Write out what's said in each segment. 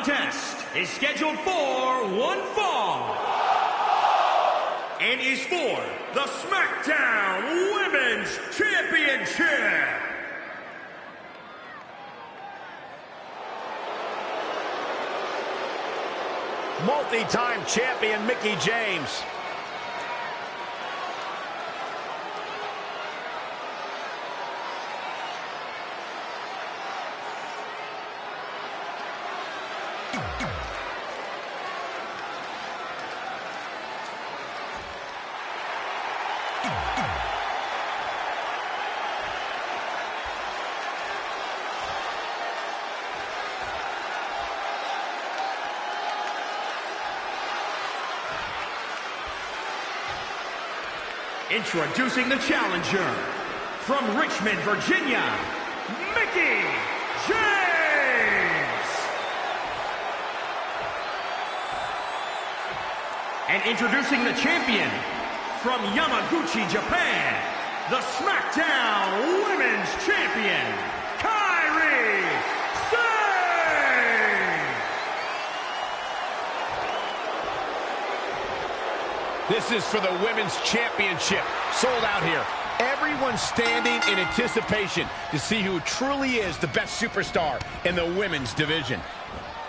contest is scheduled for one fall and is for the SmackDown Women's Championship. Multi-time champion Mickie James. Introducing the challenger, from Richmond, Virginia, Mickie James. And introducing the champion, from Yamaguchi, Japan, the SmackDown Women's Champion, Karriere. This is for the Women's Championship. Sold out here. Everyone's standing in anticipation to see who truly is the best superstar in the women's division.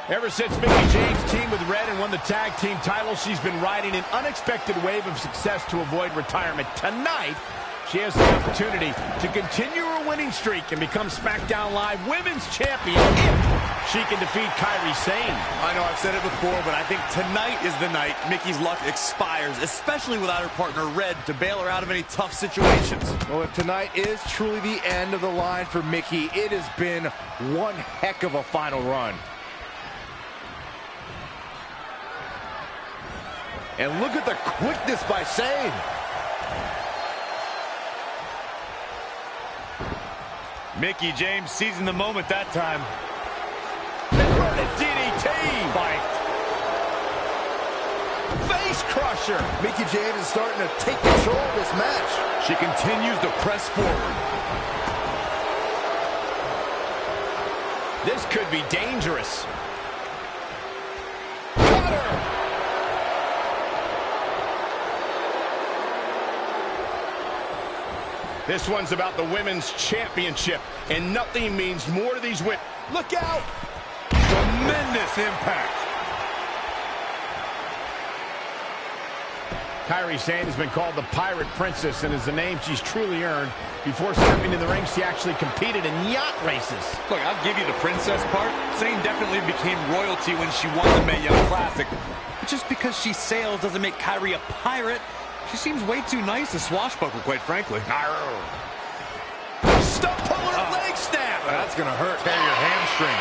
Ever since Mickie James teamed with Red and won the tag team title, she's been riding an unexpected wave of success to avoid retirement. Tonight, she has the opportunity to continue her winning streak and become SmackDown Live Women's Champion if she can defeat Kairi Sane. I know I've said it before, but I think tonight is the night Mickie's luck expires, especially without her partner Red to bail her out of any tough situations. Well, if tonight is truly the end of the line for Mickie, it has been one heck of a final run. And look at the quickness by Sane. Mickie James seizing the moment that time. Inverted DDT. Spiked. Face crusher. Mickie James is starting to take control of this match. She continues to press forward. This could be dangerous. Cutter. This one's about the Women's Championship, and nothing means more to these women. Look out! Tremendous impact. Kairi Sane has been called the Pirate Princess, and is a name she's truly earned. Before stepping in the ring, she actually competed in yacht races. Look, I'll give you the princess part. Sane definitely became royalty when she won the Mae Young Classic. But just because she sails doesn't make Kairi a pirate. She seems way too nice to swashbuckle, quite frankly. Stump puller leg snap. That's going to hurt. Tear your hamstring.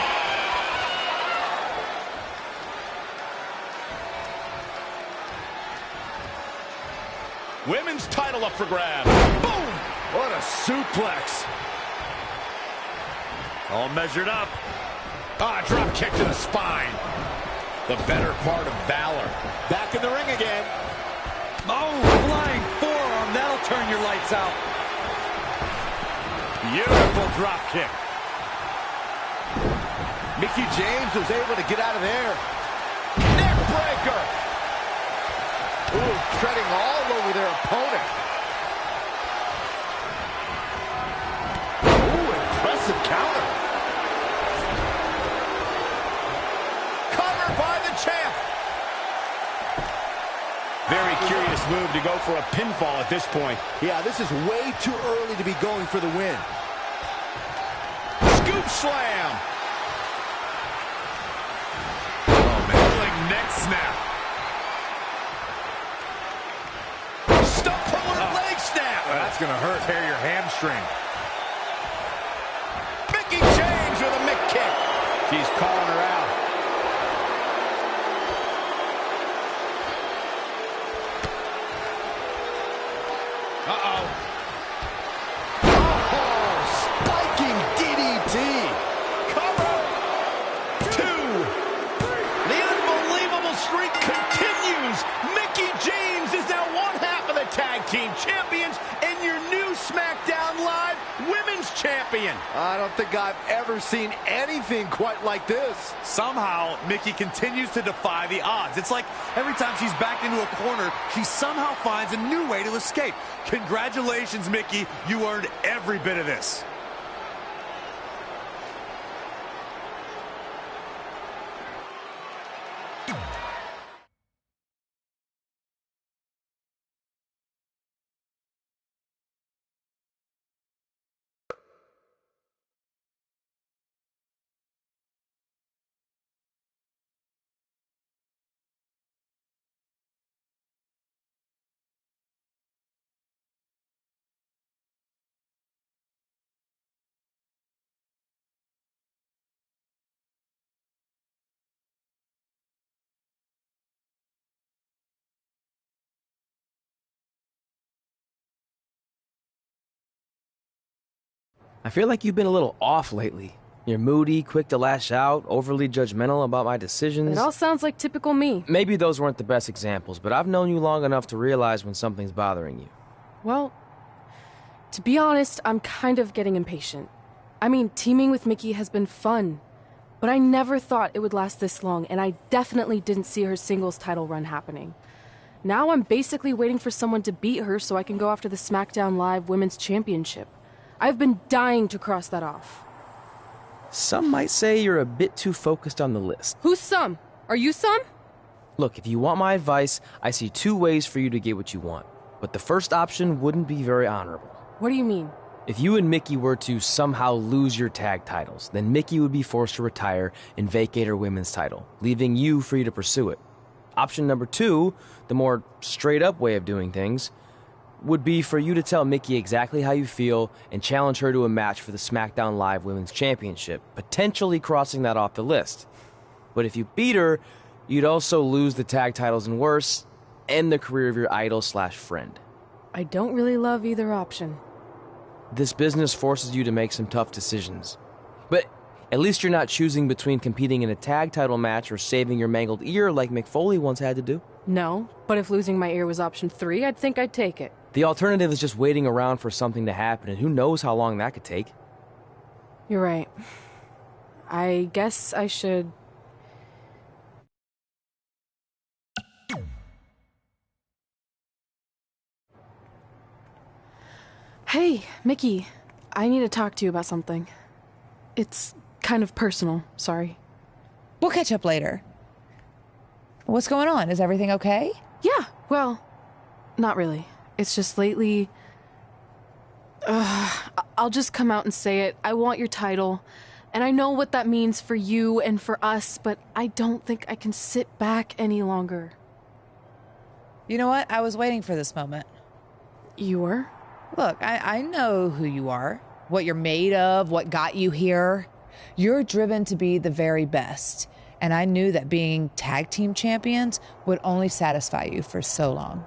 Women's title up for grabs. Boom! What a suplex. All measured up. Drop kick to the spine. The better part of valor. Back in the ring again. Oh, flying forearm. That'll turn your lights out. Beautiful drop kick. Mickie James was able to get out of there. Neck breaker. Ooh, treading all over their opponent. Ooh, impressive counter. Covered by the champ. Very curious move to go for a pinfall at this point. Yeah, this is way too early to be going for the win. Scoop slam. Oh, man. Like neck snap. Stump puller leg snap. That's going to hurt. Tear your hamstring. Mickie James with a mick kick. She's calling her out. Uh-oh. Oh, spiking DDT. Cover. 2. The unbelievable streak continues. Mickie James is now one half of the tag team champions and your new SmackDown Live Women's Champion. I don't think I've ever seen anything quite like this. Somehow, Mickie continues to defy the odds. It's like every time she's backed into a corner, she somehow finds a new way to escape. Congratulations, Mickie. You earned every bit of this. I feel like you've been a little off lately. You're moody, quick to lash out, overly judgmental about my decisions. It all sounds like typical me. Maybe those weren't the best examples, but I've known you long enough to realize when something's bothering you. Well, to be honest, I'm kind of getting impatient. I mean, teaming with Mickie has been fun, but I never thought it would last this long, and I definitely didn't see her singles title run happening. Now I'm basically waiting for someone to beat her so I can go after the SmackDown Live Women's Championship. I've been dying to cross that off. Some might say you're a bit too focused on the list. Who's some? Are you some? Look, if you want my advice, I see two ways for you to get what you want. But the first option wouldn't be very honorable. What do you mean? If you and Mickie were to somehow lose your tag titles, then Mickie would be forced to retire and vacate her women's title, leaving you free to pursue it. Option number two, the more straight-up way of doing things, would be for you to tell Mickie exactly how you feel and challenge her to a match for the SmackDown Live Women's Championship, potentially crossing that off the list. But if you beat her, you'd also lose the tag titles and worse, end the career of your idol/friend. I don't really love either option. This business forces you to make some tough decisions. But at least you're not choosing between competing in a tag title match or saving your mangled ear like Mick Foley once had to do. No, but if losing my ear was option 3, I'd think I'd take it. The alternative is just waiting around for something to happen, and who knows how long that could take. You're right. I guess I should... Hey, Mickie. I need to talk to you about something. It's kind of personal, sorry. We'll catch up later. What's going on? Is everything okay? Yeah, well, not really. It's just lately... I'll just come out and say it. I want your title. And I know what that means for you and for us, but I don't think I can sit back any longer. You know what? I was waiting for this moment. You were? Look, I know who you are, what you're made of, what got you here. You're driven to be the very best. And I knew that being tag team champions would only satisfy you for so long.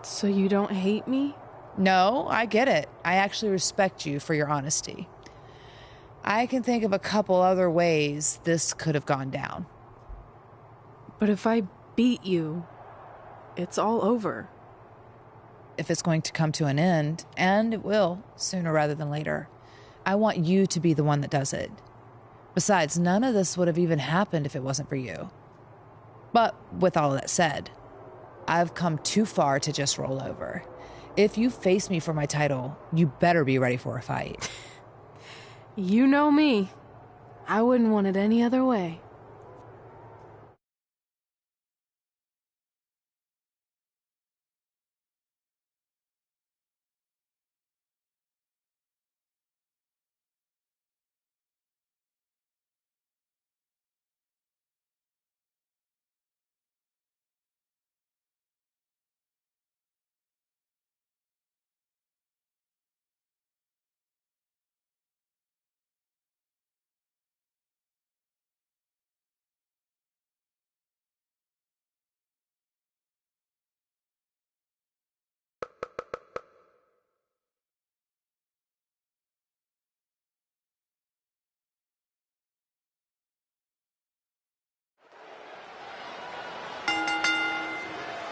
So you don't hate me? No, I get it. I actually respect you for your honesty. I can think of a couple other ways this could have gone down. But if I beat you, it's all over. If it's going to come to an end, and it will, sooner rather than later, I want you to be the one that does it. Besides, none of this would have even happened if it wasn't for you. But with all that said, I've come too far to just roll over. If you face me for my title, you better be ready for a fight. You know me. I wouldn't want it any other way.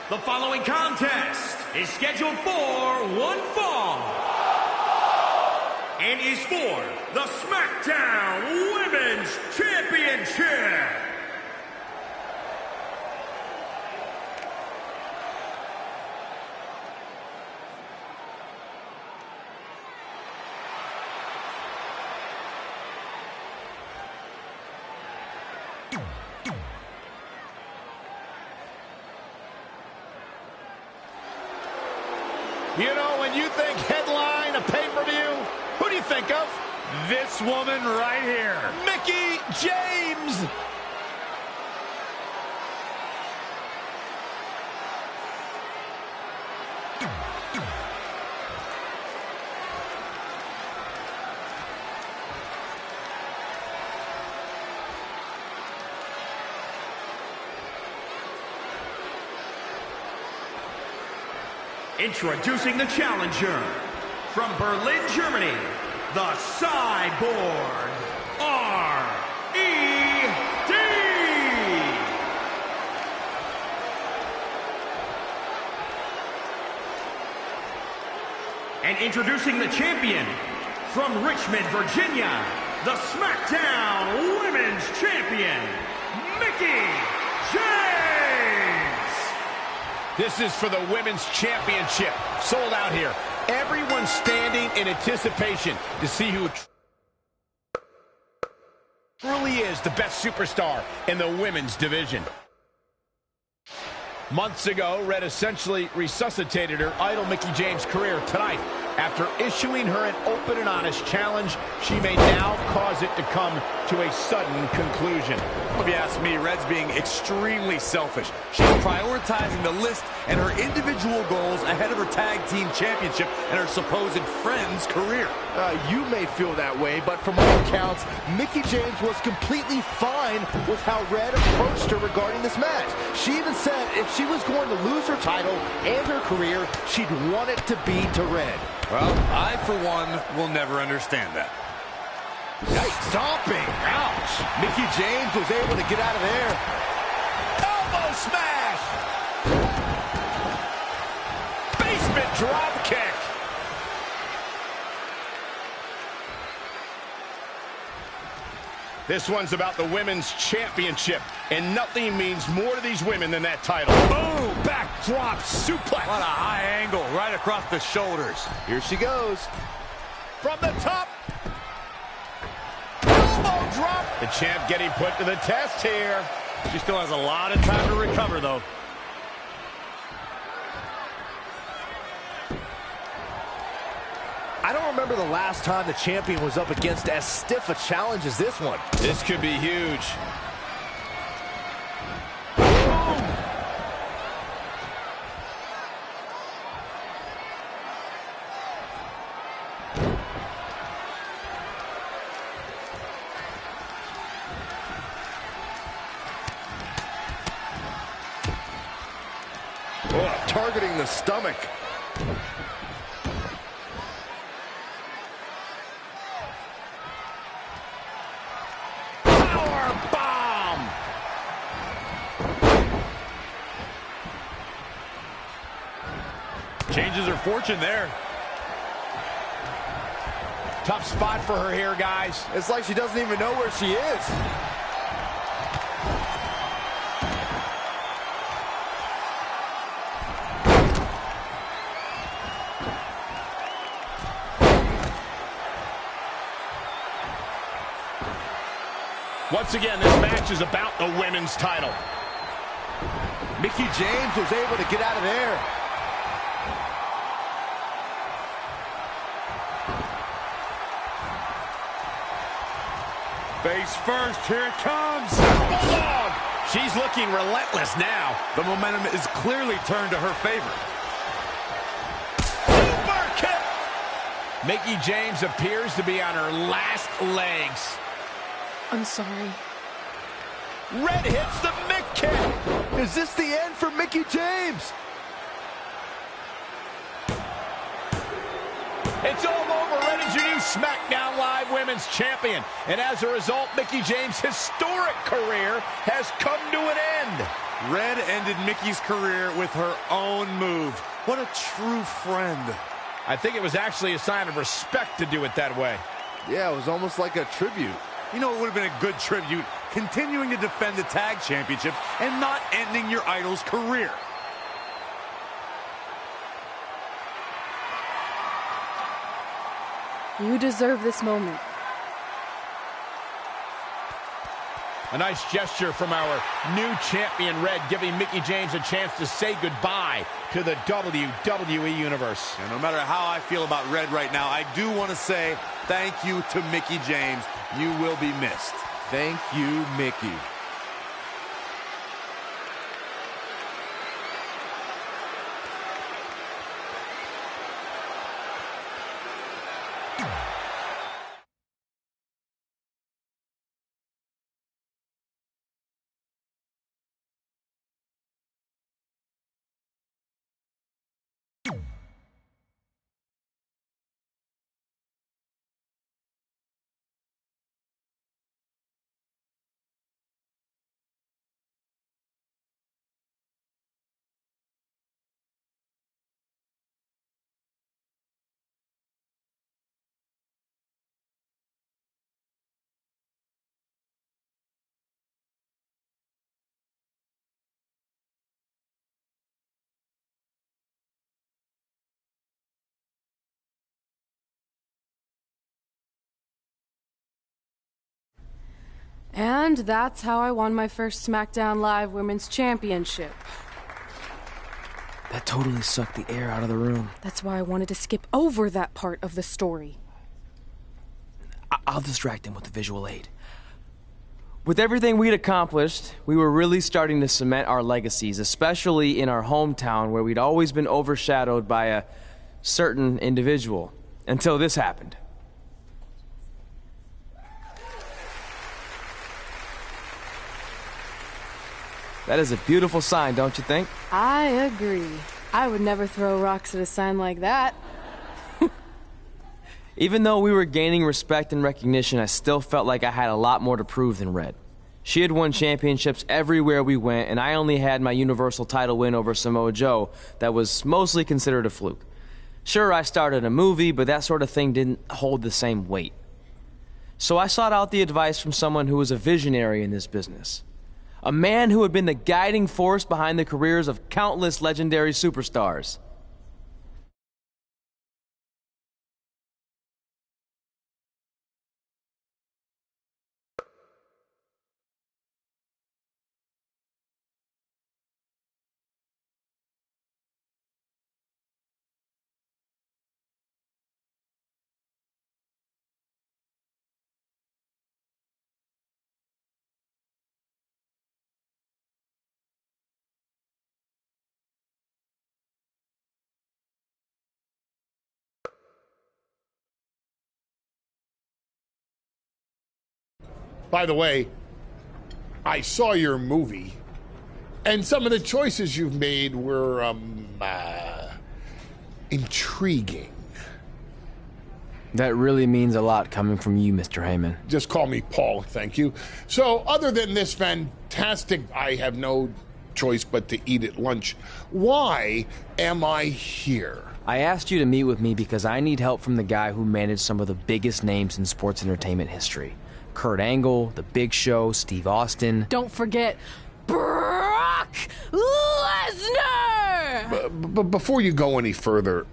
The following contest is scheduled for one fall. and is for the SmackDown Women's Championship. You know, when you think headline, a pay-per-view, who do you think of? This woman right here. Mickie James. Introducing the challenger, from Berlin, Germany, the Cyborg, R.E.D. And introducing the champion, from Richmond, Virginia, the SmackDown Women's Champion, Mickie James. This is for the Women's Championship. Sold out here. Everyone standing in anticipation to see who truly is the best superstar in the women's division. Months ago, Red essentially resuscitated her idol Mickie James' career. Tonight, after issuing her an open and honest challenge, she may now cause it to come to a sudden conclusion. If you ask me, Red's being extremely selfish. She's prioritizing the list and her individual goals ahead of her tag team championship and her supposed friend's career. You may feel that way, but from all accounts, Mickie James was completely fine with how Red approached her regarding this match. She even said if she was going to lose her title and her career, she'd want it to be to Red. Well, I, for one, will never understand that. Nice stomping. Ouch. Mickie James was able to get out of there. Elbow smash! Basement drop kick. This one's about the Women's Championship, and nothing means more to these women than that title. Boom! Backdrop suplex. What a high angle right across the shoulders. Here she goes. From the top. Elbow drop. The champ getting put to the test here. She still has a lot of time to recover, though. I don't remember the last time the champion was up against as stiff a challenge as this one. This could be huge. Oh, targeting the stomach. Changes her fortune there. Tough spot for her here, guys. It's like she doesn't even know where she is. Once again, this match is about the women's title. Mickie James was able to get out of there. Face first, here it comes. Bulldog! She's looking relentless now. The momentum is clearly turned to her favor. Super kick! Mickie James appears to be on her last legs. I'm sorry. Red hits the Mick kick. Is this the end for Mickie James? It's all over. Red is your new SmackDown Live Women's Champion. And as a result, Mickie James' historic career has come to an end. Red ended Mickie's career with her own move. What a true friend. I think it was actually a sign of respect to do it that way. Yeah, it was almost like a tribute. You know, it would have been a good tribute, continuing to defend the tag championship and not ending your idol's career. You deserve this moment. A nice gesture from our new champion, Red, giving Mickie James a chance to say goodbye to the WWE Universe. And no matter how I feel about Red right now, I do want to say thank you to Mickie James. You will be missed. Thank you, Mickie. And that's how I won my first SmackDown Live Women's Championship. That totally sucked the air out of the room. That's why I wanted to skip over that part of the story. I'll distract him with the visual aid. With everything we'd accomplished, we were really starting to cement our legacies, especially in our hometown where we'd always been overshadowed by a certain individual, until this happened. That is a beautiful sign, don't you think? I agree. I would never throw rocks at a sign like that. Even though we were gaining respect and recognition, I still felt like I had a lot more to prove than Red. She had won championships everywhere we went, and I only had my Universal title win over Samoa Joe that was mostly considered a fluke. Sure, I started a movie, but that sort of thing didn't hold the same weight. So I sought out the advice from someone who was a visionary in this business. A man who had been the guiding force behind the careers of countless legendary superstars. By the way, I saw your movie, and some of the choices you've made were, intriguing. That really means a lot coming from you, Mr. Heyman. Just call me Paul, thank you. So, other than this fantastic, I have no choice but to eat at lunch, why am I here? I asked you to meet with me because I need help from the guy who managed some of the biggest names in sports entertainment history. Kurt Angle, The Big Show, Steve Austin. Don't forget Brock Lesnar! But before you go any further,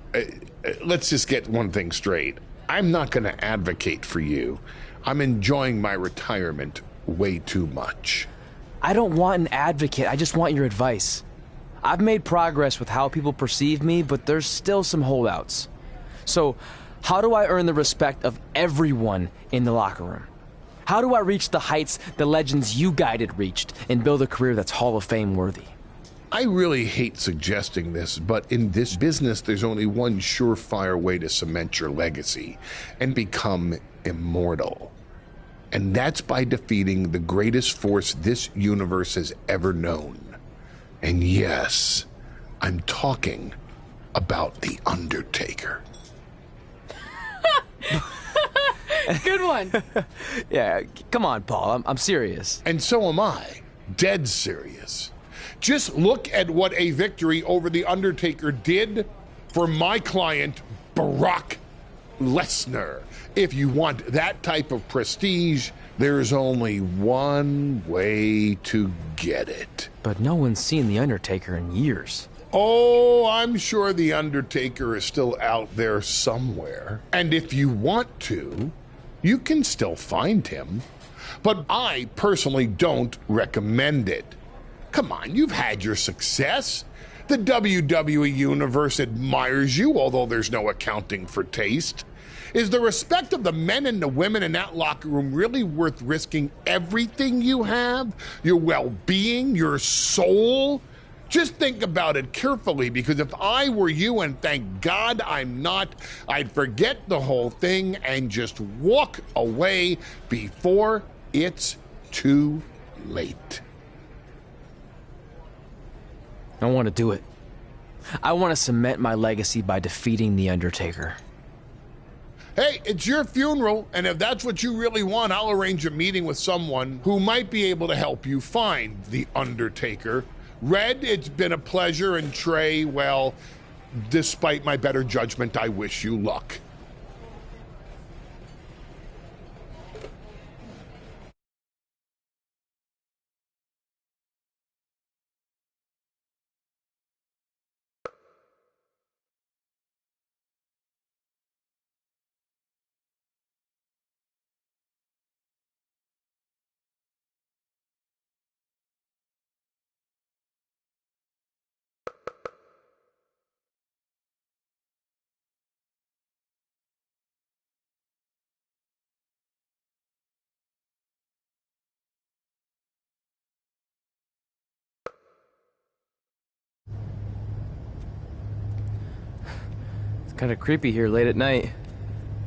let's just get one thing straight. I'm not going to advocate for you. I'm enjoying my retirement way too much. I don't want an advocate, I just want your advice. I've made progress with how people perceive me, but there's still some holdouts. So, how do I earn the respect of everyone in the locker room? How do I reach the heights the legends you guided reached and build a career that's Hall of Fame worthy? I really hate suggesting this, but in this business, there's only one surefire way to cement your legacy and become immortal. And that's by defeating the greatest force this universe has ever known. And yes, I'm talking about The Undertaker. Good one. Yeah, come on, Paul, I'm serious. And so am I. Dead serious. Just look at what a victory over The Undertaker did for my client, Brock Lesnar. If you want that type of prestige, there's only one way to get it. But no one's seen The Undertaker in years. Oh, I'm sure The Undertaker is still out there somewhere. And if you want to, you can still find him. But I personally don't recommend it. Come on, you've had your success. The WWE Universe admires you, although there's no accounting for taste. Is the respect of the men and the women in that locker room really worth risking everything you have? Your well-being, your soul? Just think about it carefully, because if I were you, and thank God I'm not, I'd forget the whole thing and just walk away before it's too late. I want to do it. I want to cement my legacy by defeating The Undertaker. Hey, it's your funeral, and if that's what you really want, I'll arrange a meeting with someone who might be able to help you find The Undertaker. Red, it's been a pleasure, and Trey, well, despite my better judgment, I wish you luck. Kind of creepy here late at night.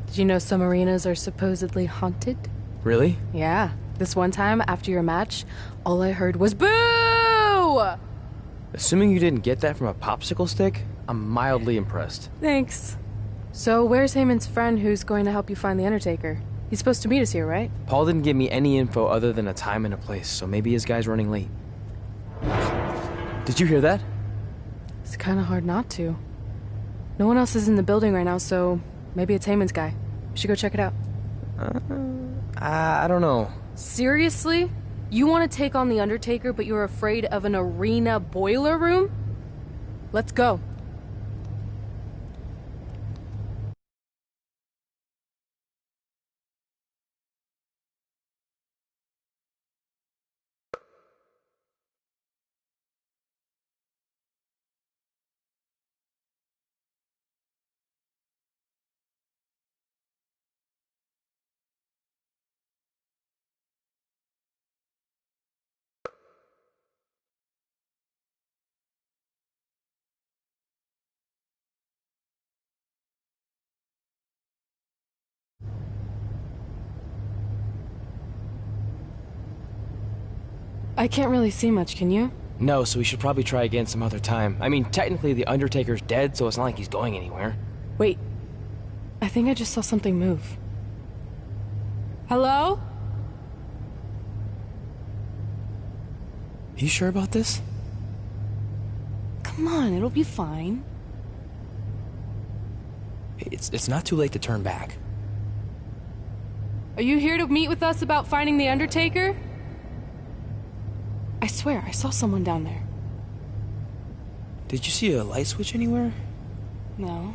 Did you know some arenas are supposedly haunted? Really? Yeah. This one time, after your match, all I heard was boo! Assuming you didn't get that from a popsicle stick, I'm mildly impressed. Thanks. So where's Heyman's friend who's going to help you find The Undertaker? He's supposed to meet us here, right? Paul didn't give me any info other than a time and a place, so maybe his guy's running late. Did you hear that? It's kind of hard not to. No one else is in the building right now, so maybe it's Heyman's guy. We should go check it out. I don't know. Seriously? You want to take on The Undertaker, but you're afraid of an arena boiler room? Let's go. I can't really see much, can you? No, so we should probably try again some other time. I mean, technically The Undertaker's dead, so it's not like he's going anywhere. Wait. I think I just saw something move. Hello? You sure about this? Come on, it'll be fine. It's not too late to turn back. Are you here to meet with us about finding The Undertaker? I swear, I saw someone down there. Did you see a light switch anywhere? No.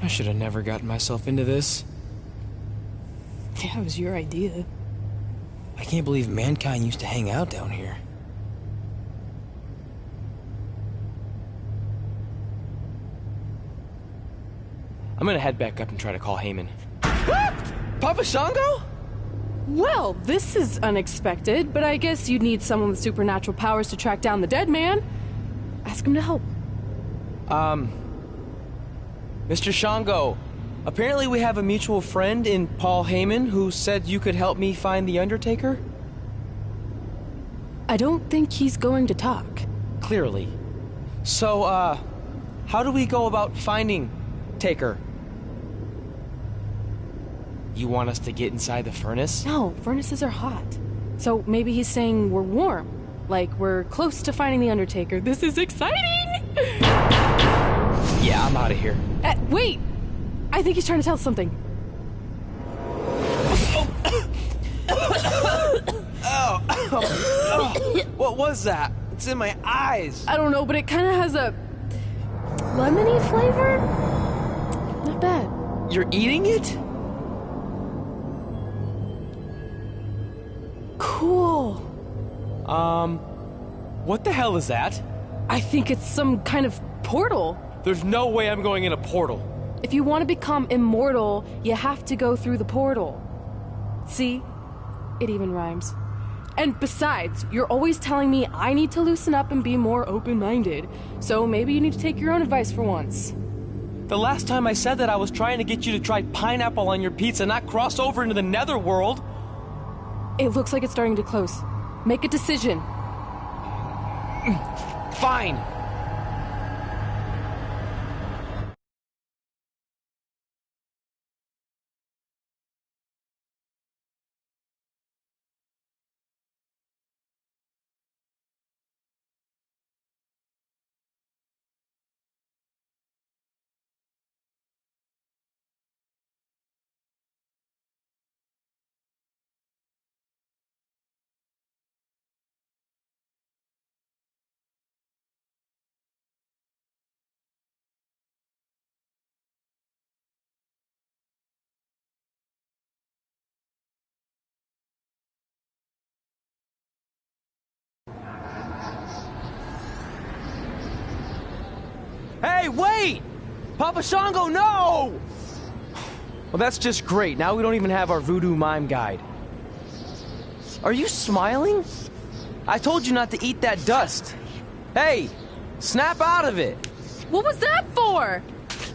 I should have never gotten myself into this. Yeah, it was your idea. I can't believe mankind used to hang out down here. I'm gonna head back up and try to call Heyman. Papa Shango? Well, this is unexpected, but I guess you'd need someone with supernatural powers to track down the dead man. Ask him to help. Mr. Shango, apparently we have a mutual friend in Paul Heyman who said you could help me find The Undertaker? I don't think he's going to talk. Clearly. So, how do we go about finding Taker? You want us to get inside the furnace? No, furnaces are hot. So maybe he's saying we're warm. Like we're close to finding The Undertaker. This is exciting! Yeah, I'm out of here. Wait! I think he's trying to tell us something. What was that? It's in my eyes. I don't know, but it kind of has a lemony flavor? Not bad. You're eating it? Cool. What the hell is that? I think it's some kind of portal. There's no way I'm going in a portal. If you want to become immortal, you have to go through the portal. See? It even rhymes. And besides, you're always telling me I need to loosen up and be more open-minded. So maybe you need to take your own advice for once. The last time I said that, I was trying to get you to try pineapple on your pizza, not cross over into the netherworld. It looks like it's starting to close. Make a decision. Fine. Hey, wait! Papa Shango, no! Well, that's just great. Now we don't even have our voodoo mime guide. Are you smiling? I told you not to eat that dust. Hey, snap out of it. What was that for?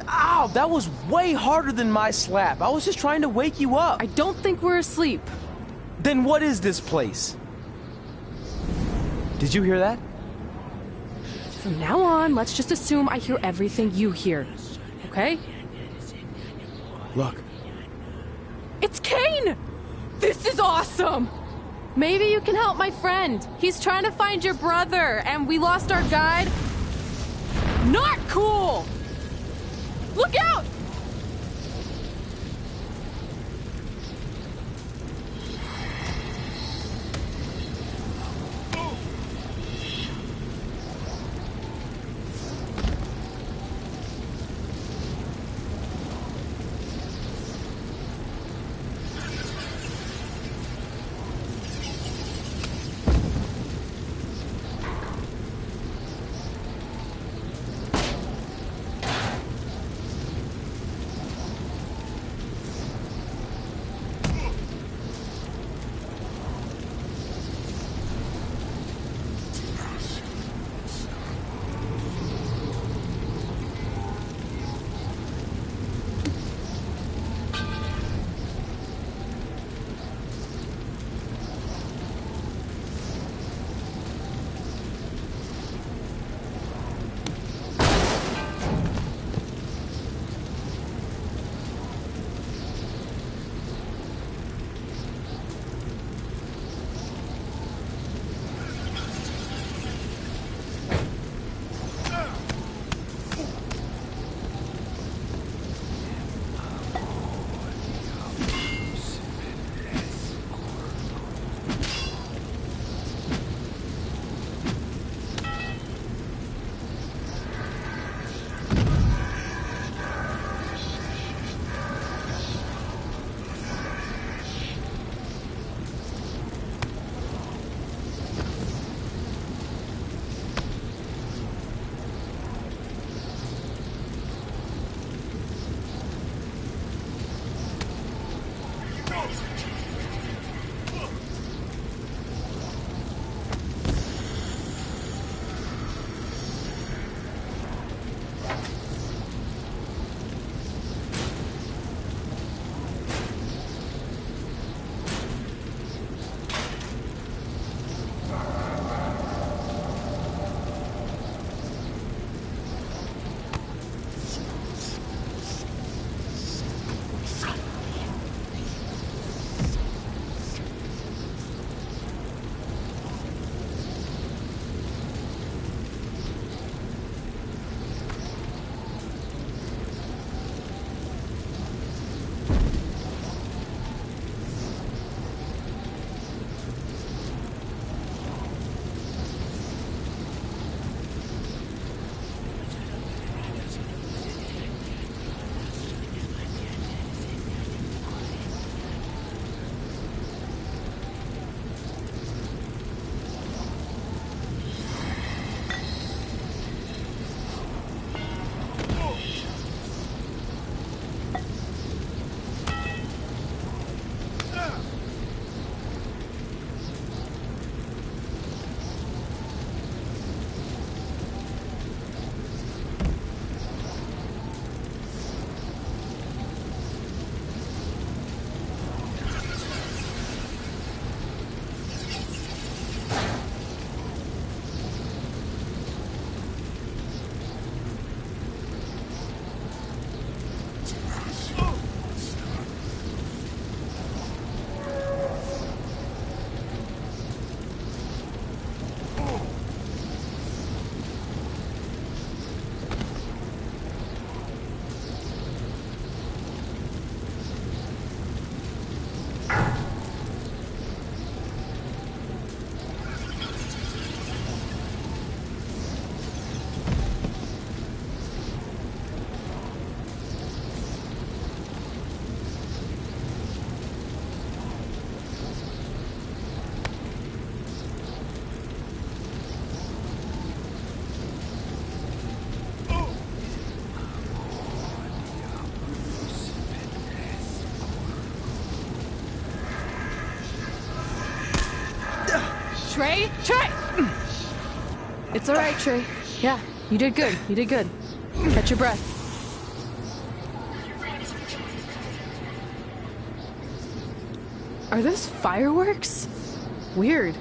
Ow, that was way harder than my slap. I was just trying to wake you up. I don't think we're asleep. Then what is this place? Did you hear that? From now on, let's just assume I hear everything you hear. Okay? Look. It's Kane! This is awesome! Maybe you can help my friend. He's trying to find your brother, and we lost our guide. Not cool! Look out! Trey? Trey! It's all right, Trey. Yeah, you did good. You did good. Catch your breath. Are those fireworks? Weird.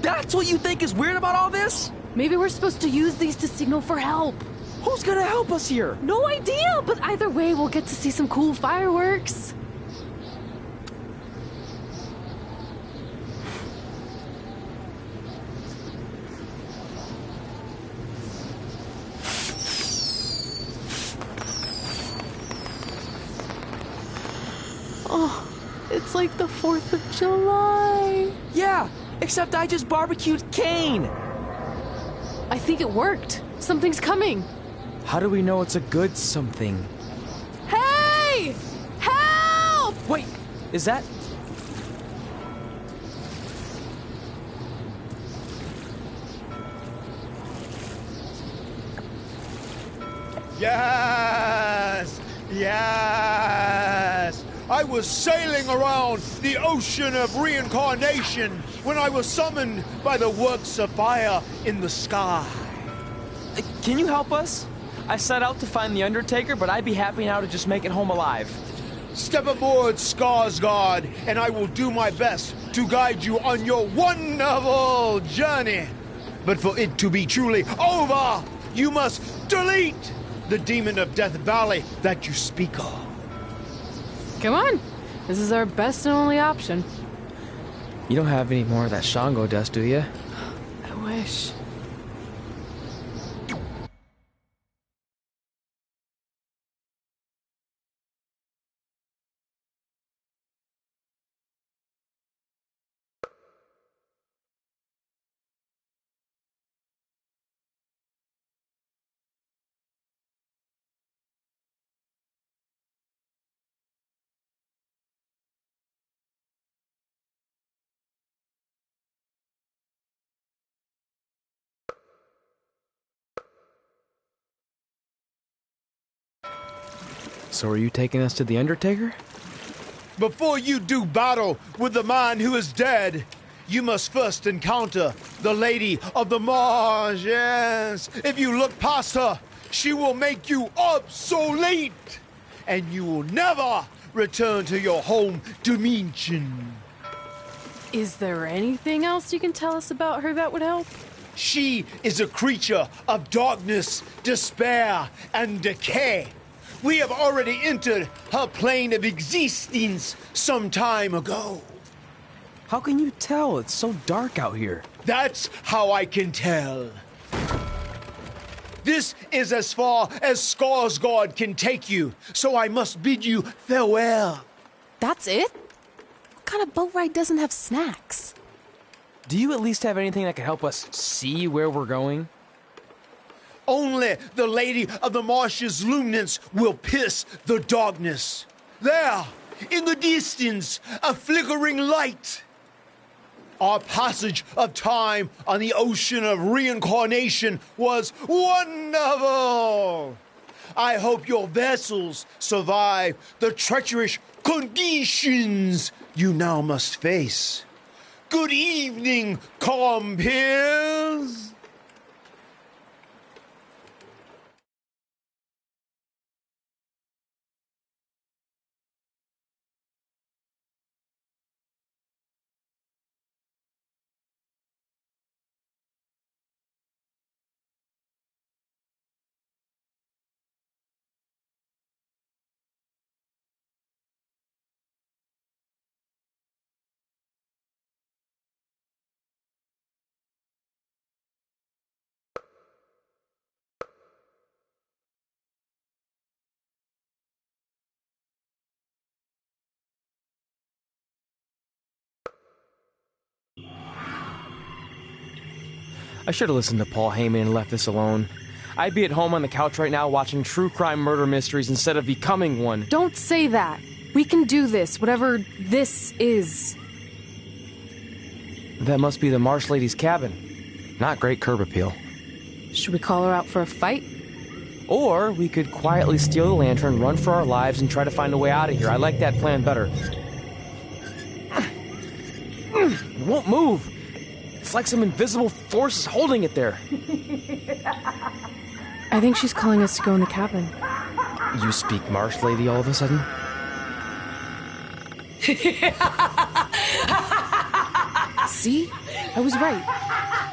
That's what you think is weird about all this? Maybe we're supposed to use these to signal for help. Who's gonna help us here? No idea, but either way, we'll get to see some cool fireworks. Oh, it's like the 4th of July. Yeah, except I just barbecued Kane. I think it worked. Something's coming. How do we know it's a good something? Hey! Help! Wait, is that... Yes! Yes! I was sailing around the ocean of reincarnation when I was summoned by the works of fire in the sky. Can you help us? I set out to find the Undertaker, but I'd be happy now to just make it home alive. Step aboard, Skarsgård, and I will do my best to guide you on your wonderful journey. But for it to be truly over, you must delete the demon of Death Valley that you speak of. Come on. This is our best and only option. You don't have any more of that Shango dust, do you? I wish. So are you taking us to the Undertaker? Before you do battle with the man who is dead, you must first encounter the Lady of the Marsh. Yes. If you look past her, she will make you obsolete, and you will never return to your home dimension. Is there anything else you can tell us about her that would help? She is a creature of darkness, despair, and decay. We have already entered her plane of existence some time ago. How can you tell? It's so dark out here. That's how I can tell. This is as far as Skarsgård can take you, so I must bid you farewell. That's it? What kind of boat ride doesn't have snacks? Do you at least have anything that can help us see where we're going? Only the Lady of the Marsh's luminance will pierce the darkness. There, in the distance, a flickering light. Our passage of time on the ocean of reincarnation was wonderful. I hope your vessels survive the treacherous conditions you now must face. Good evening, compeers. I should have listened to Paul Heyman and left this alone. I'd be at home on the couch right now watching true crime murder mysteries instead of becoming one. Don't say that. We can do this, whatever this is. That must be the Marsh Lady's cabin. Not great curb appeal. Should we call her out for a fight? Or we could quietly steal the lantern, run for our lives, and try to find a way out of here. I like that plan better. It won't move. It's like some invisible force is holding it there. I think she's calling us to go in the cabin. You speak Marsh, lady, all of a sudden? See? I was right.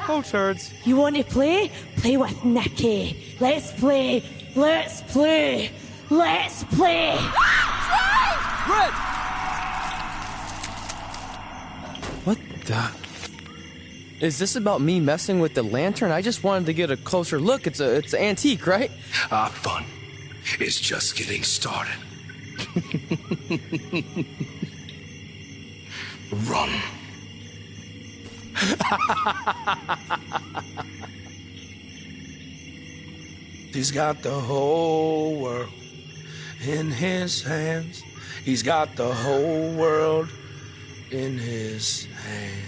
Oh, turds. You want to play? Play with Nikki. Let's play. Let's play. Let's play. Red! What the... Is this about me messing with the lantern? I just wanted to get a closer look. It's an antique, right? Our fun is just getting started. Run. He's got the whole world in his hands. He's got the whole world in his hands.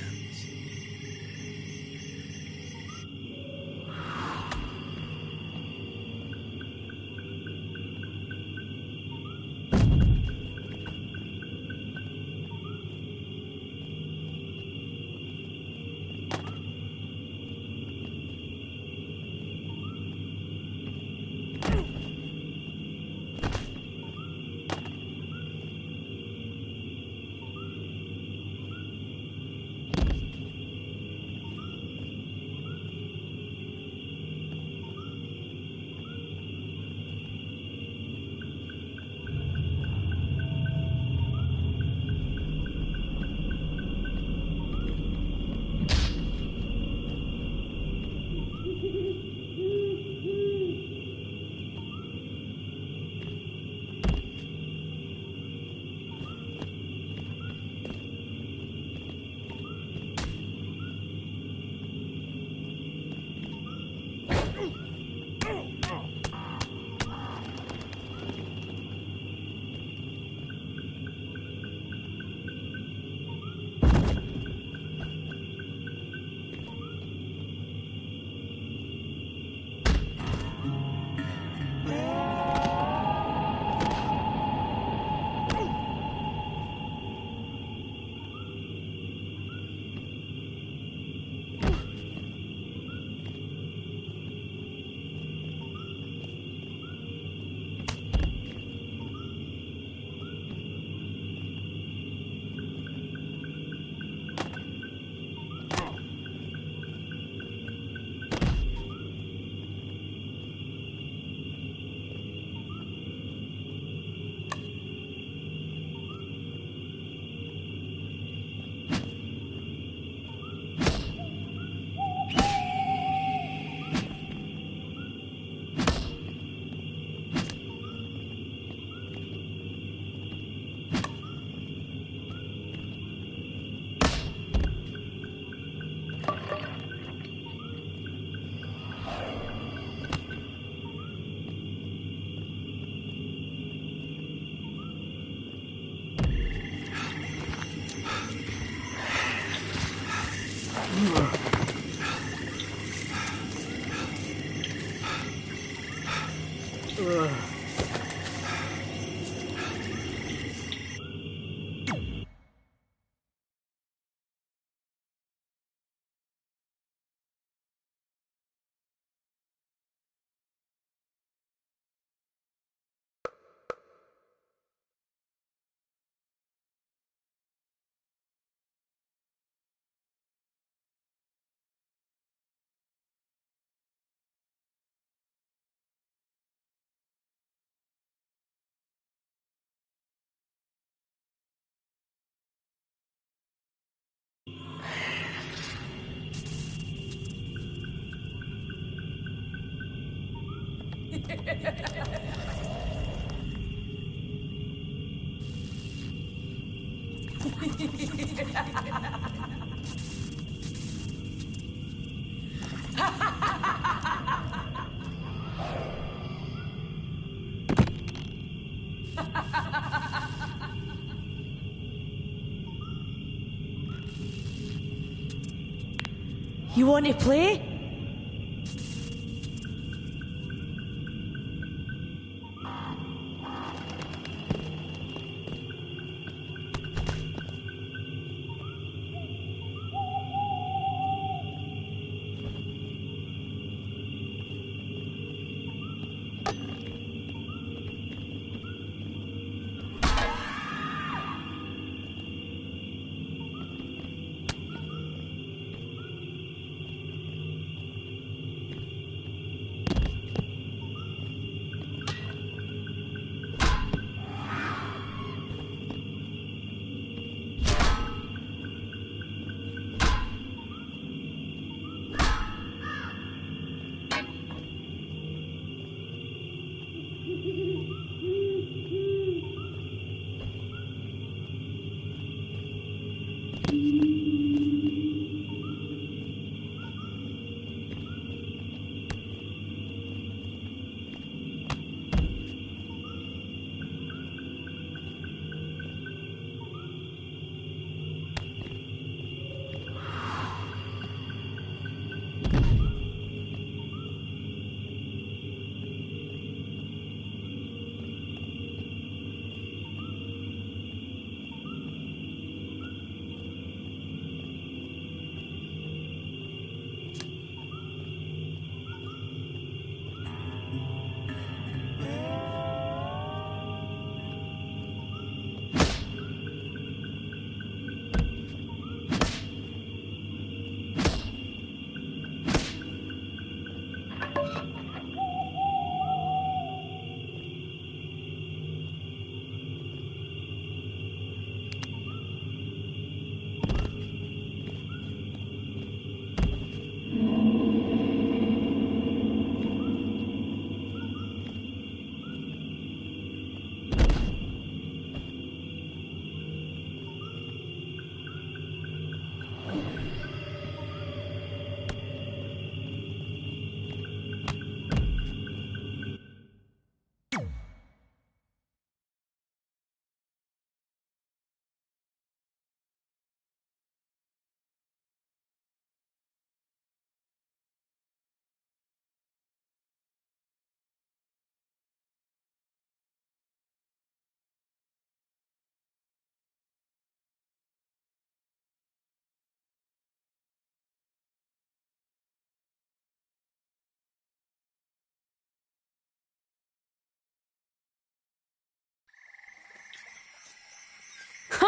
You want to play?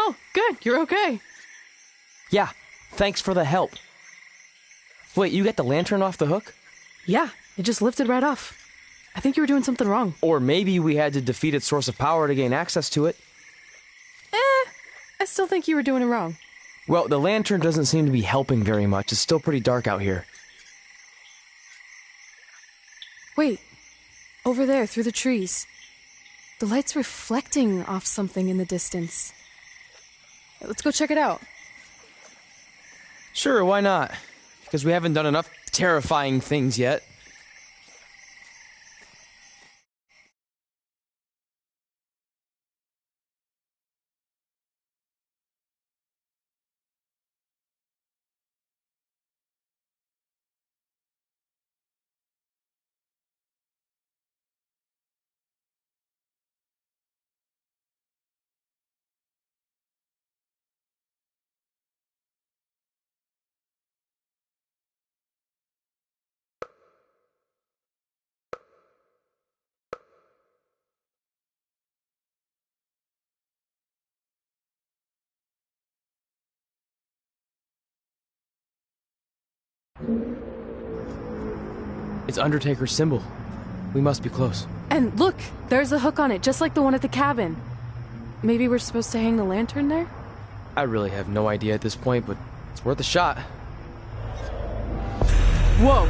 Oh, good. You're okay. Yeah, thanks for the help. Wait, you got the lantern off the hook? Yeah, it just lifted right off. I think you were doing something wrong. Or maybe we had to defeat its source of power to gain access to it. I still think you were doing it wrong. Well, the lantern doesn't seem to be helping very much. It's still pretty dark out here. Wait, over there, through the trees. The light's reflecting off something in the distance. Let's go check it out. Sure, why not? Because we haven't done enough terrifying things yet. It's Undertaker's symbol. We must be close. And look, there's a hook on it, just like the one at the cabin. Maybe we're supposed to hang the lantern there? I really have no idea at this point, but it's worth a shot. Whoa!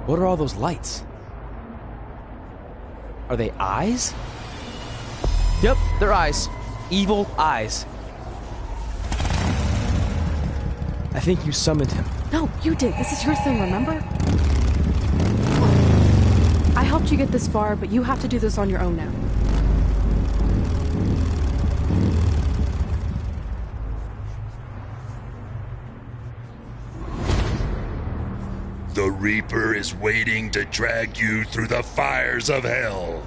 What are all those lights? Are they eyes? Yep, they're eyes. Evil eyes. I think you summoned him. No, you did. This is your thing, remember? I helped you get this far, but you have to do this on your own now. The Reaper is waiting to drag you through the fires of hell.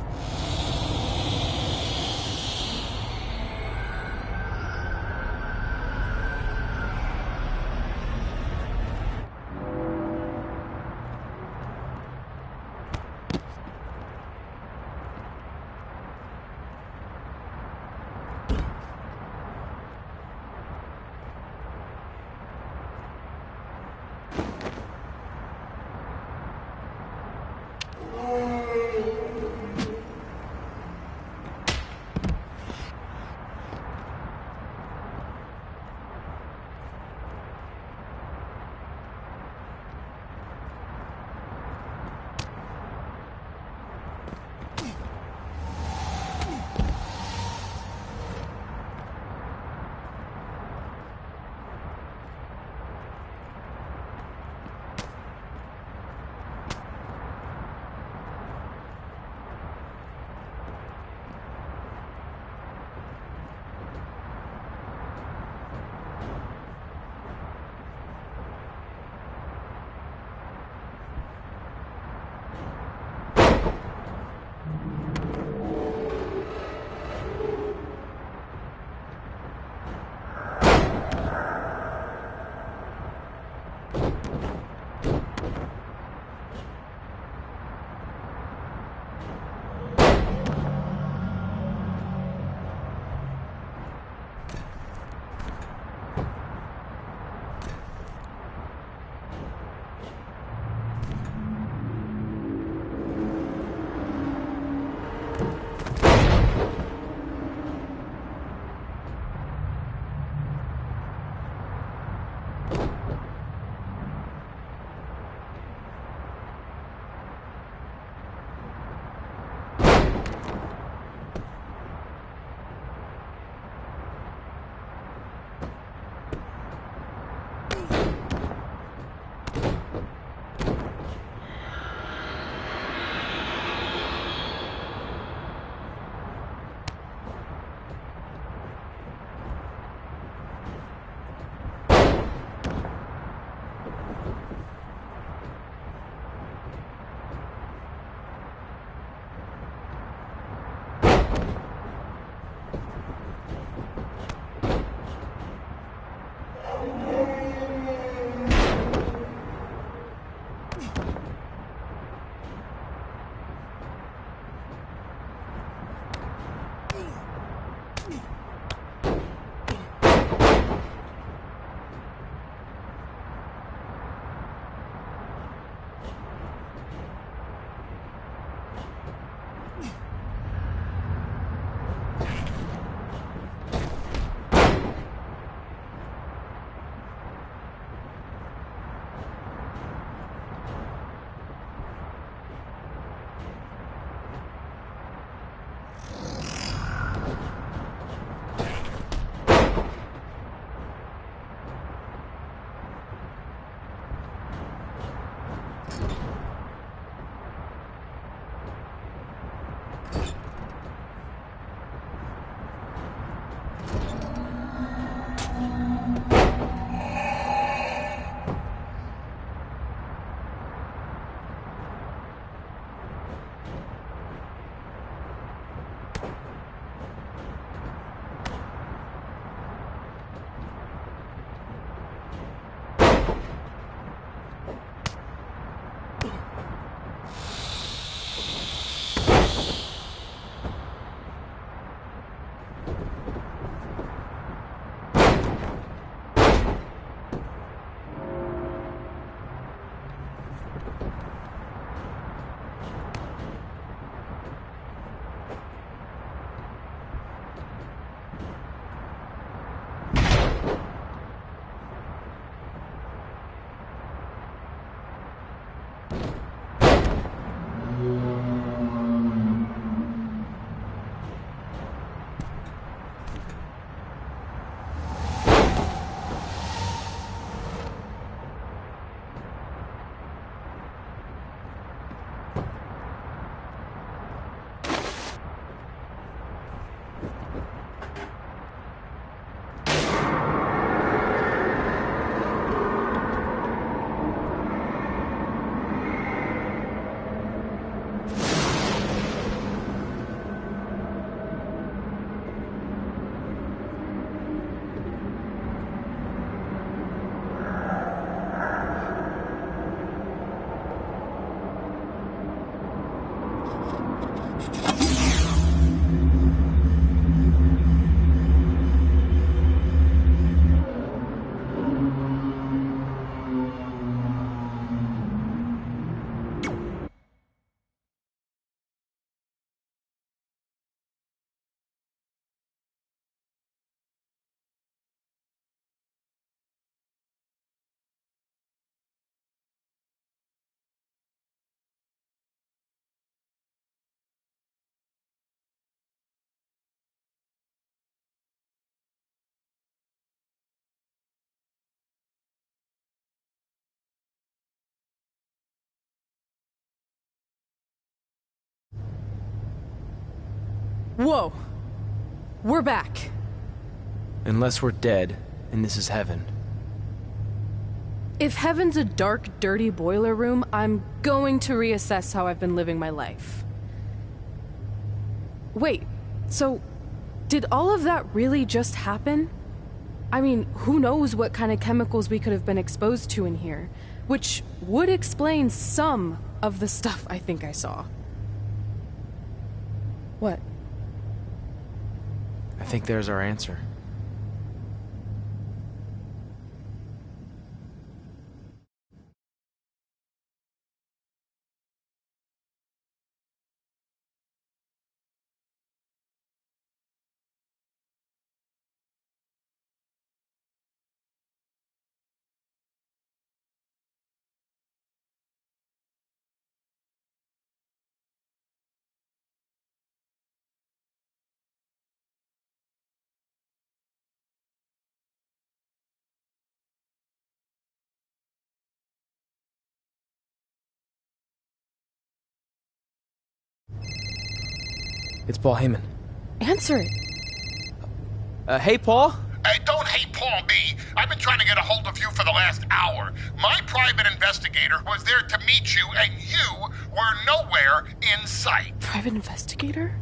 Whoa. We're back. Unless we're dead, and this is heaven. If heaven's a dark, dirty boiler room, I'm going to reassess how I've been living my life. Wait, so did all of that really just happen? I mean, who knows what kind of chemicals we could have been exposed to in here, which would explain some of the stuff I think I saw. What? I think there's our answer. It's Paul Heyman. Answer it. Hey, Paul? Hey, don't hate Paul me. I've been trying to get a hold of you for the last hour. My private investigator was there to meet you, and you were nowhere in sight. Private investigator?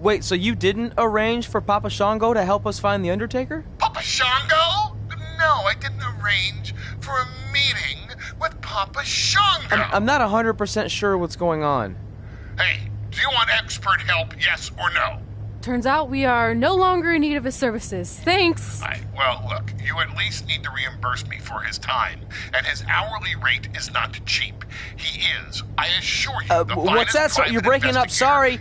Wait, so you didn't arrange for Papa Shango to help us find The Undertaker? Papa Shango? No, I didn't arrange for a meeting with Papa Shango. I'm not 100% sure what's going on. Hey, do you want expert help, yes or no? Turns out we are no longer in need of his services. Thanks. Well, look, you at least need to reimburse me for his time, and his hourly rate is not cheap. He is, I assure you, the what's that? finest You're breaking up. private Sorry.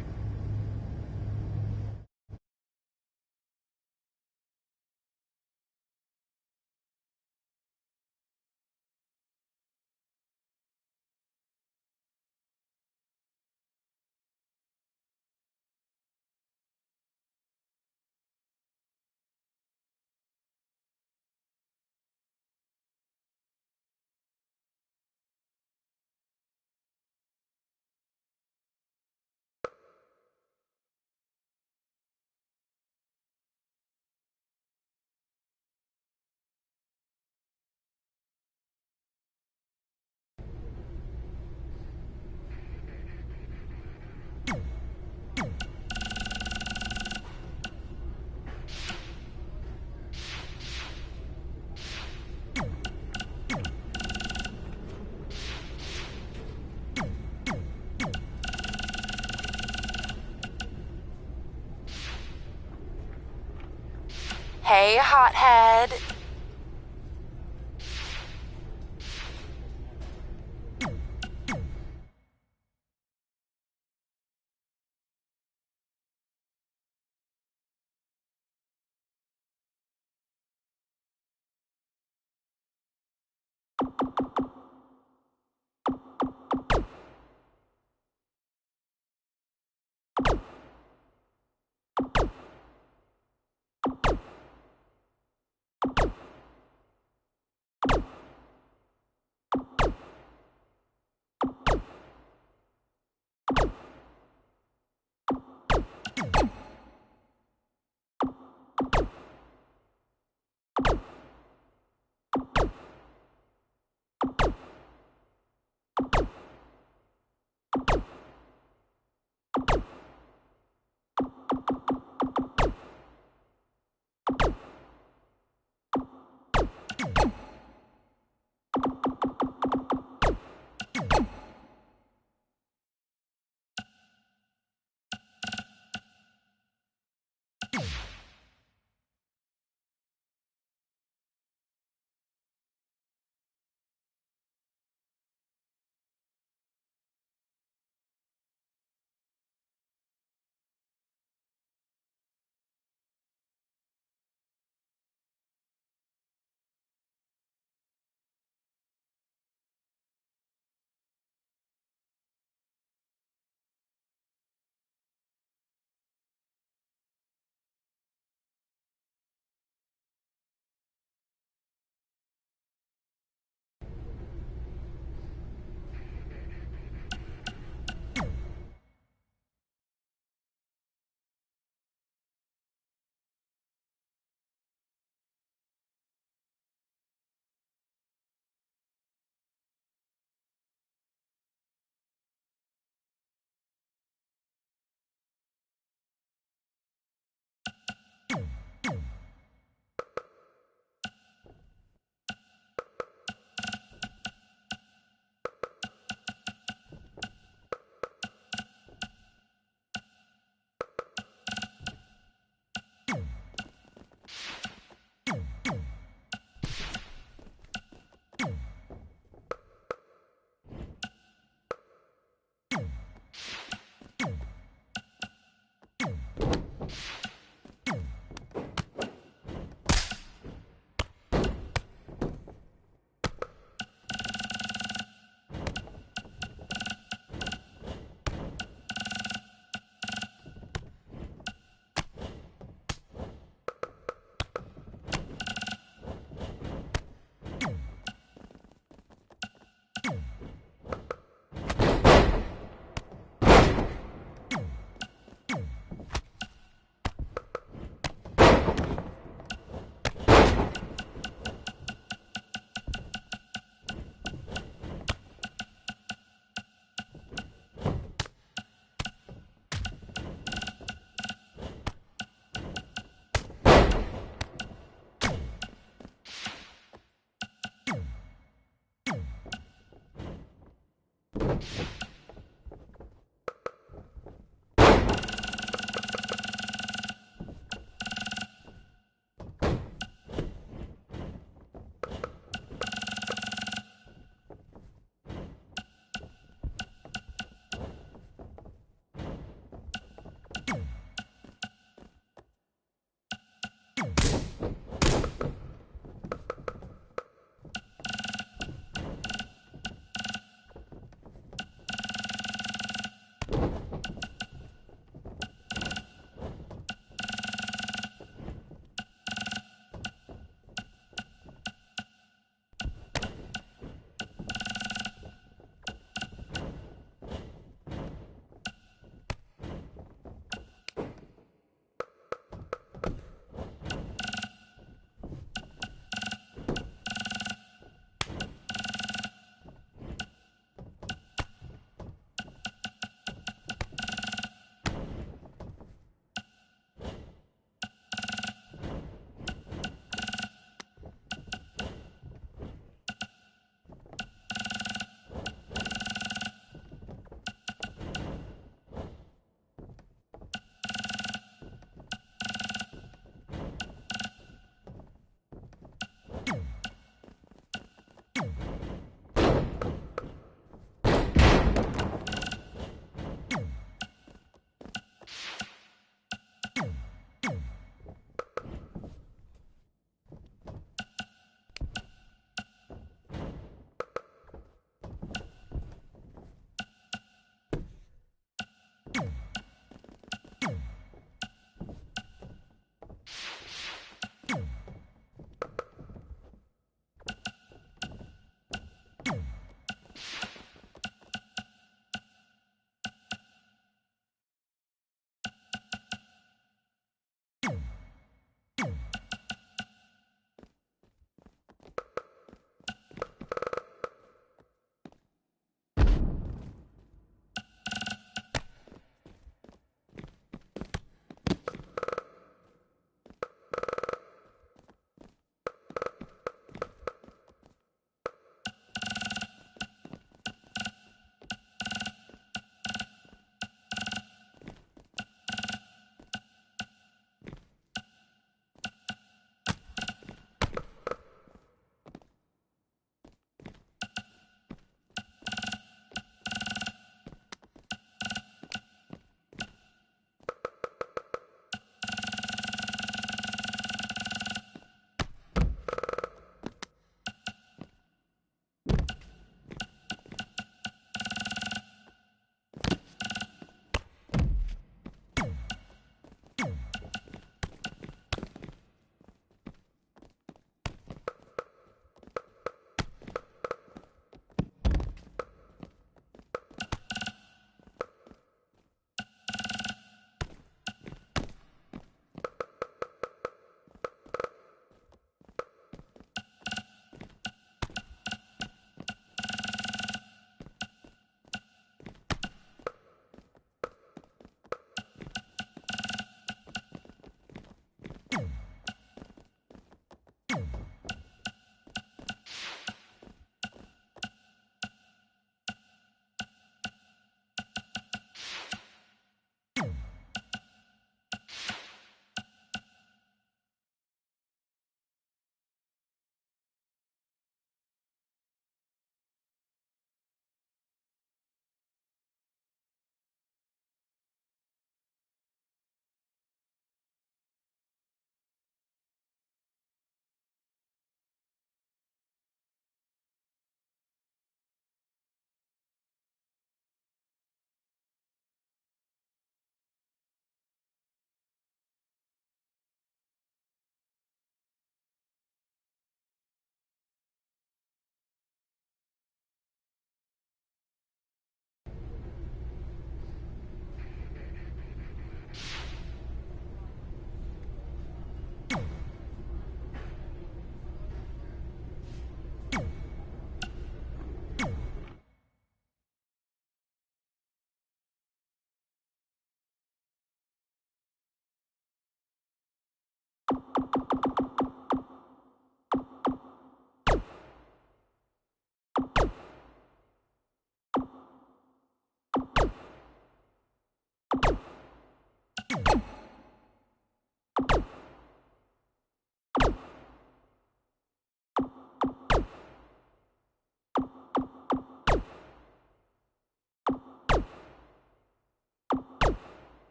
Hey, hothead.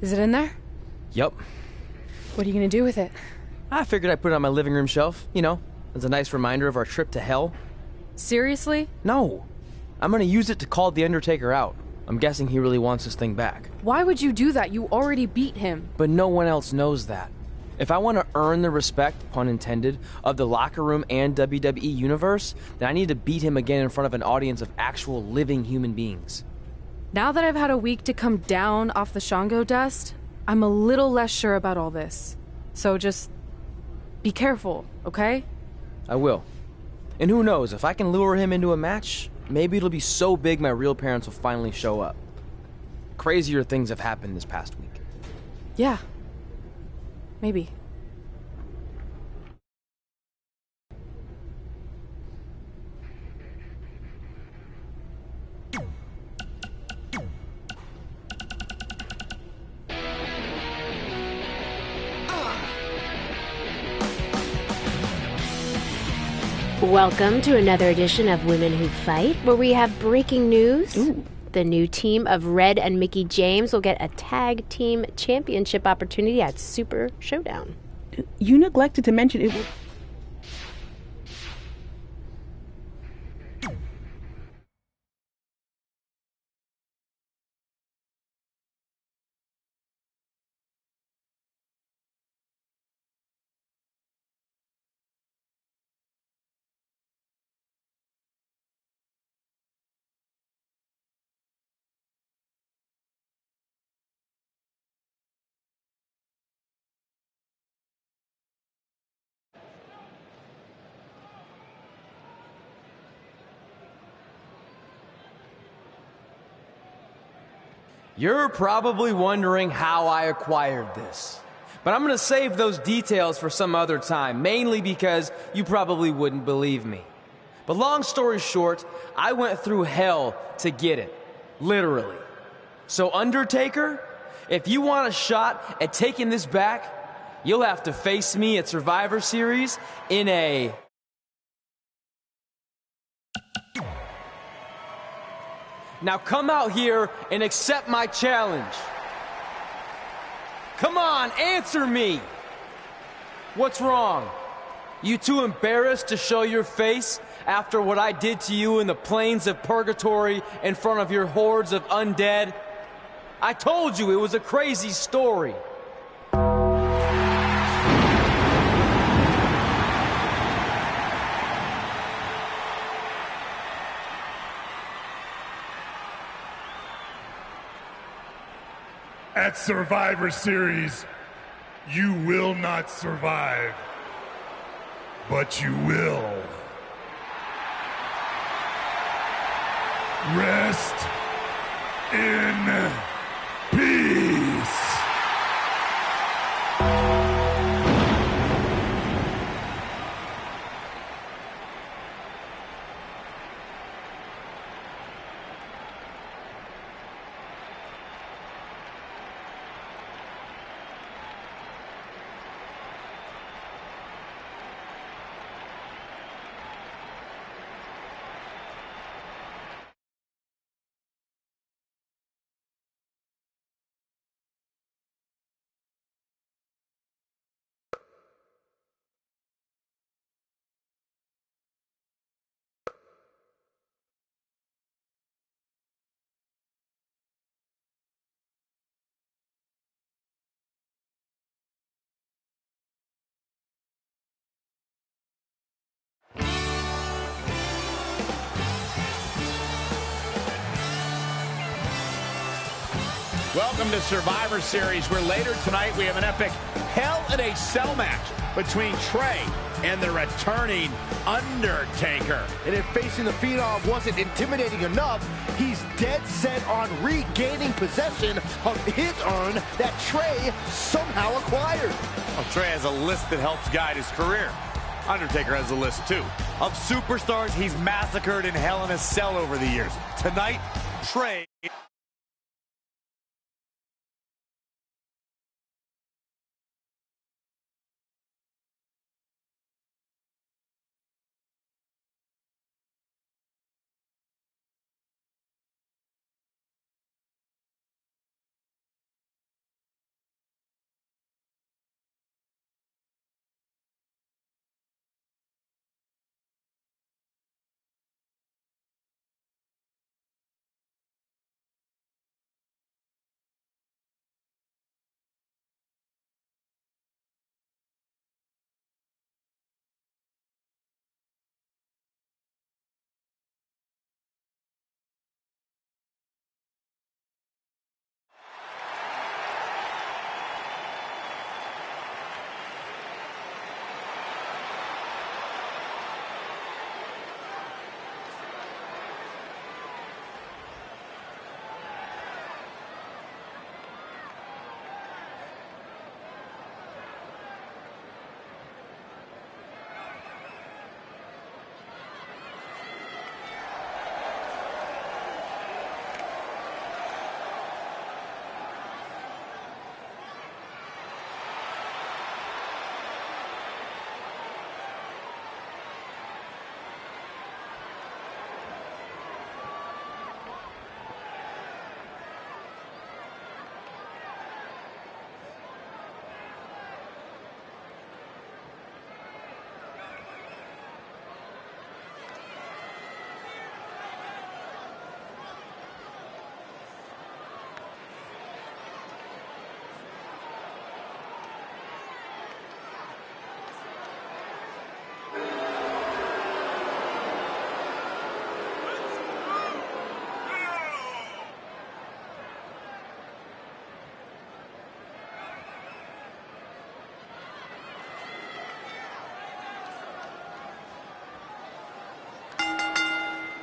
Is it in there? Yup. What are you gonna do with it? I figured I'd put it on my living room shelf, you know, as a nice reminder of our trip to hell. Seriously? No. I'm gonna use it to call The Undertaker out. I'm guessing he really wants this thing back. Why would you do that? You already beat him. But no one else knows that. If I want to earn the respect, pun intended, of the locker room and WWE universe, then I need to beat him again in front of an audience of actual living human beings. Now that I've had a week to come down off the Shango dust, I'm a little less sure about all this. So just be careful, okay? I will. And who knows, if I can lure him into a match, maybe it'll be so big my real parents will finally show up. Crazier things have happened this past week. Yeah. Maybe. Welcome to another edition of Women Who Fight, where we have breaking news. The new team of Red and Mickie James will get a tag team championship opportunity at Super Showdown. You neglected to mention it will... You're probably wondering how I acquired this. But I'm gonna save those details for some other time, mainly because you probably wouldn't believe me. But long story short, I went through hell to get it. Literally. So Undertaker, if you want a shot at taking this back, you'll have to face me at Survivor Series in a... Now come out here and accept my challenge. Come on, answer me. What's wrong? You too embarrassed to show your face after what I did to you in the plains of purgatory in front of your hordes of undead? I told you it was a crazy story. At Survivor Series, you will not survive, but you will rest in peace. Welcome to Survivor Series, where later tonight we have an epic Hell in a Cell match between Trey and the returning Undertaker. And if facing the Phenom wasn't intimidating enough, he's dead set on regaining possession of his urn that Trey somehow acquired. Well, Trey has a list that helps guide his career. Undertaker has a list, too, of superstars he's massacred in Hell in a Cell over the years. Tonight, Trey...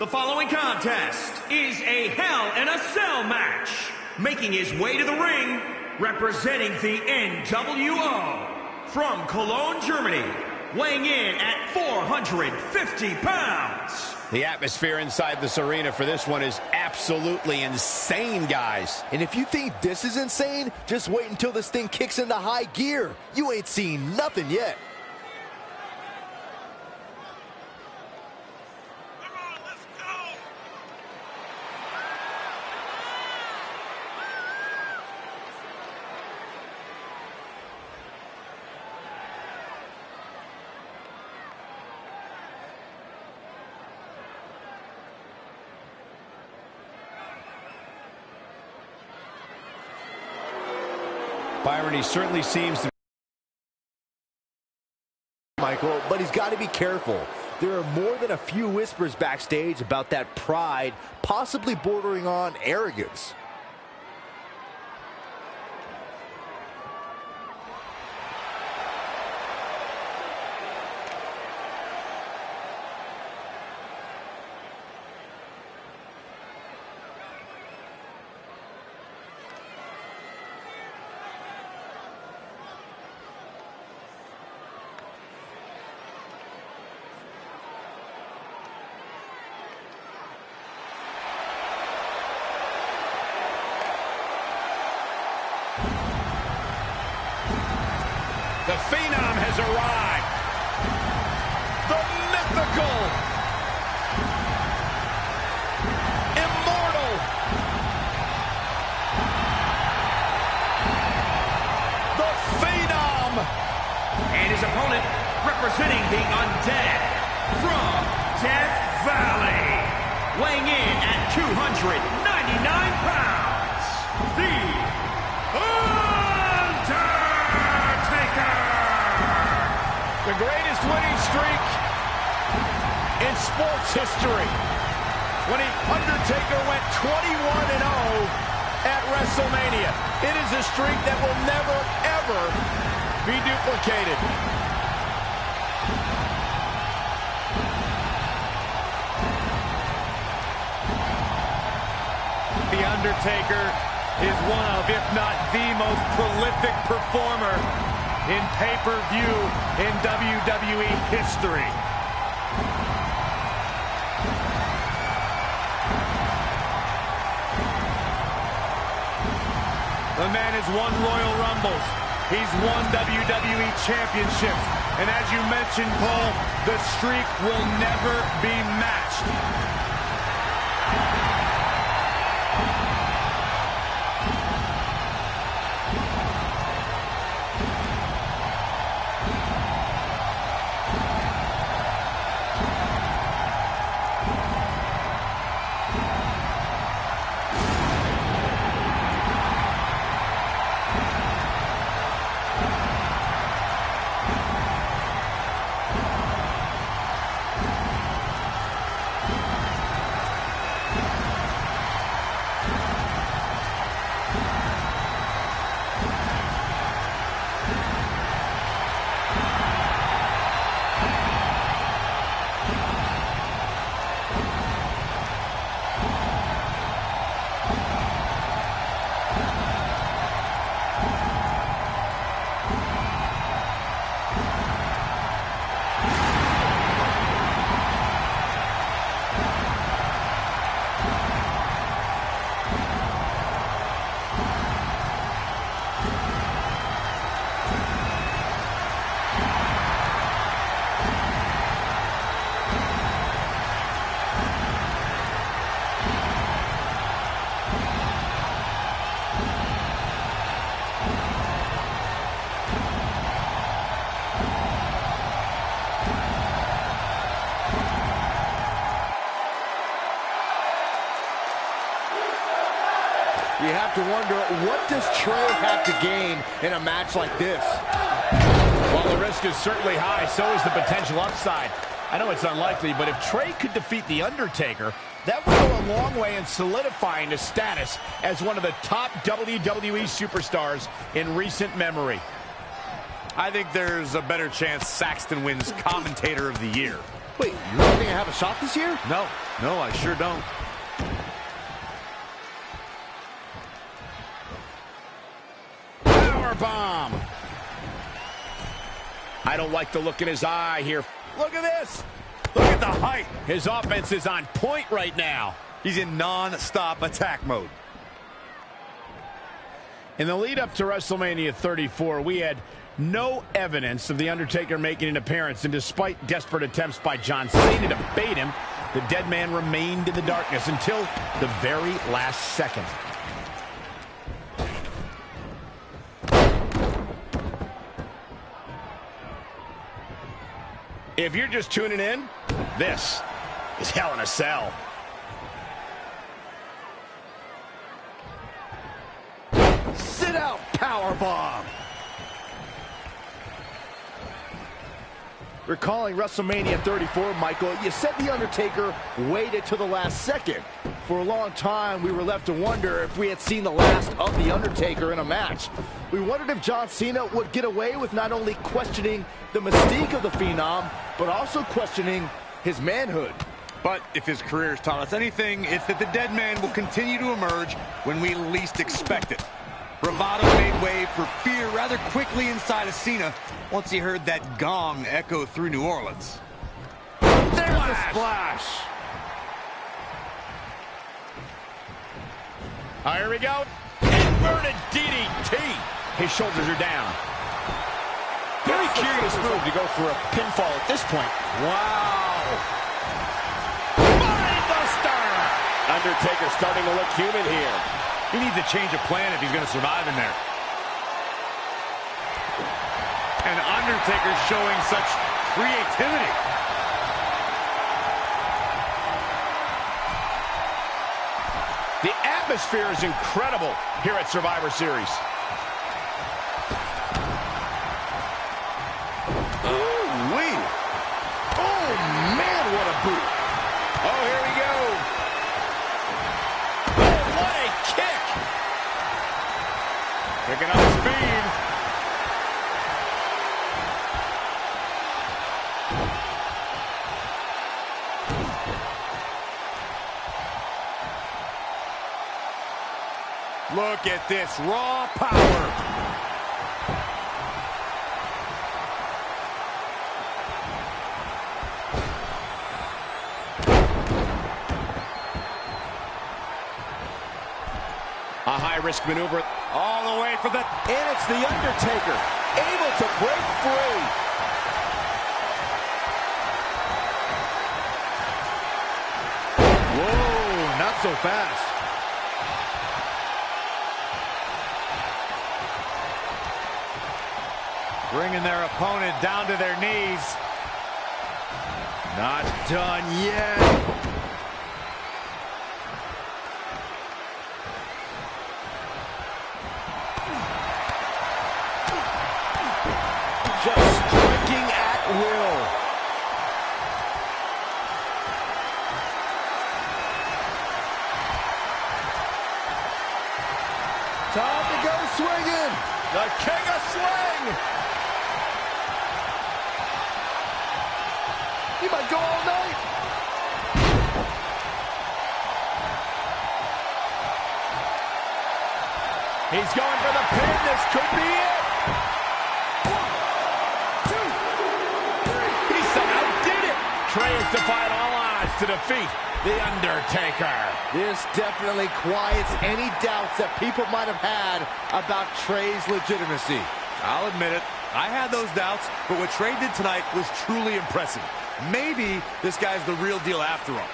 The following contest is a Hell in a Cell match. Making his way to the ring, representing the NWO. From Cologne, Germany, weighing in at 450 pounds. The atmosphere inside this arena for this one is absolutely insane, guys. And if you think this is insane, just wait until this thing kicks into high gear. You ain't seen nothing yet. Byron, he certainly seems to Michael, but he's got to be careful. There are more than a few whispers backstage about that pride, possibly bordering on arrogance. The Phenom has arrived. The mythical, immortal, the Phenom. And his opponent, representing the Undead from Death Valley, weighing in at 299 pounds, the The greatest winning streak in sports history. When the Undertaker went 21-0 at WrestleMania. It is a streak that will never, ever be duplicated. The Undertaker is one of, if not the most prolific performer in pay-per-view in WWE history. The man has won Royal Rumbles. He's won WWE Championships. And as you mentioned, Cole, the streak will never be matched. You have to wonder, what does Trey have to gain in a match like this? Well, the risk is certainly high, so is the potential upside. I know it's unlikely, but if Trey could defeat The Undertaker, that would go a long way in solidifying his status as one of the top WWE superstars in recent memory. I think there's a better chance Saxton wins Commentator of the Year. Wait, you don't think I have a shot this year? No, I sure don't. Power bomb. I don't like the look in his eye here. Look at this. Look at the height. His offense is on point right now. He's in non-stop attack mode. In the lead up to WrestleMania 34, we had no evidence of The Undertaker making an appearance, and despite desperate attempts by John Cena to bait him, the dead man remained in the darkness until the very last second. If you're just tuning in, this is Hell in a Cell. Sit out, powerbomb. Recalling WrestleMania 34, Michael, you said The Undertaker waited to the last second. For a long time, we were left to wonder if we had seen the last of The Undertaker in a match. We wondered if John Cena would get away with not only questioning the mystique of the Phenom, but also questioning his manhood. But if his career has taught us anything, it's that the dead man will continue to emerge when we least expect it. Bravado made way for fear rather quickly inside of Cena once he heard that gong echo through New Orleans. There's a splash. Here we go. Inverted DDT. His shoulders are down. Very curious move to go for a pinfall at this point. Wow. Mindbuster. Undertaker starting to look human here. He needs a change of plan if he's going to survive in there. And Undertaker showing such creativity. The atmosphere is incredible here at Survivor Series. Ooh-wee. Oh, man, what a boot. Oh, here we go. Oh, what a kick. Picking up speed. Look at this raw power. A high-risk maneuver. All the way for the... And it's The Undertaker, able to break free. Whoa, not so fast. Bringing their opponent down to their knees. Not done yet. Just striking at will. Time to go swinging. The king of swing. He might go all night. He's going for the pin. This could be it. 1, 2, 3. He somehow did it. Trey has defied all odds to defeat The Undertaker. This definitely quiets any doubts that people might have had about Trey's legitimacy. I'll admit it. I had those doubts, but what Trey did tonight was truly impressive. Maybe this guy's the real deal after all.